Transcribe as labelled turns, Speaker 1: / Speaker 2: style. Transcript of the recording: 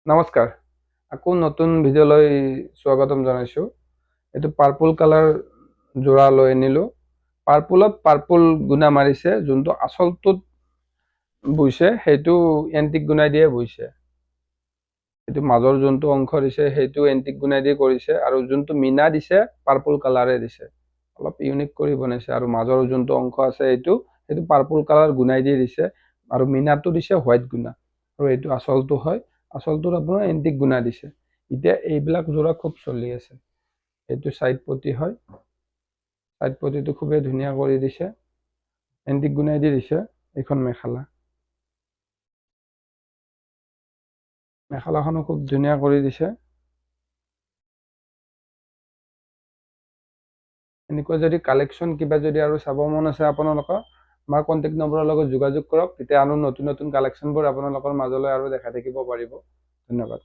Speaker 1: নমস্কাৰ, আকৌ নতুন ভিডিঅ'লৈ স্বাগতম জনাইছোঁ। এইটো পাৰ্পল কালাৰ যোৰা লৈ আনিলোঁ। পাৰ্পল গুণা মাৰিছে, যোনটো আচলটোত বৈছে সেইটো এণ্টিক গুণাই দিয়ে বৈছে। এইটো মাজৰ যোনটো অংশ দিছে সেইটো এণ্টিক গুণাই দিয়ে কৰিছে, আৰু যোনটো মিনা দিছে পাৰ্পল কালাৰে দিছে। অলপ ইউনিক কৰি বনাইছে, আৰু মাজৰ যোনটো অংশ আছে সেইটো পাৰ্পল কালাৰ গুণাই দিয়ে দিছে, আৰু মিনাটো দিছে হোৱাইট গুণা, আৰু এইটো আচলটো হয়। আচলটোত আপোনাৰ এণ্টিক গুণা দিছে। এতিয়া এইবিলাক যোৰা খুব চলি আছে। এইটো চাইড পটি হয়, চাইড পটিটো খুবেই ধুনীয়া কৰি দিছে, এণ্টিক গুণাই দি দিছে। এইখন মেখেলাখনো খুব ধুনীয়া কৰি দিছে। এনেকুৱা যদি কালেকশ্যন কিবা যদি আৰু চাব মন আছে আপোনালোকৰ, আমাৰ কণ্টেক্ট নম্বৰৰ লগত যোগাযোগ কৰক। তেতিয়া আৰু নতুন নতুন কালেকশ্যনবোৰ আপোনালোকৰ মাজলৈ আৰু দেখাই থাকিব পাৰিব। ধন্যবাদ।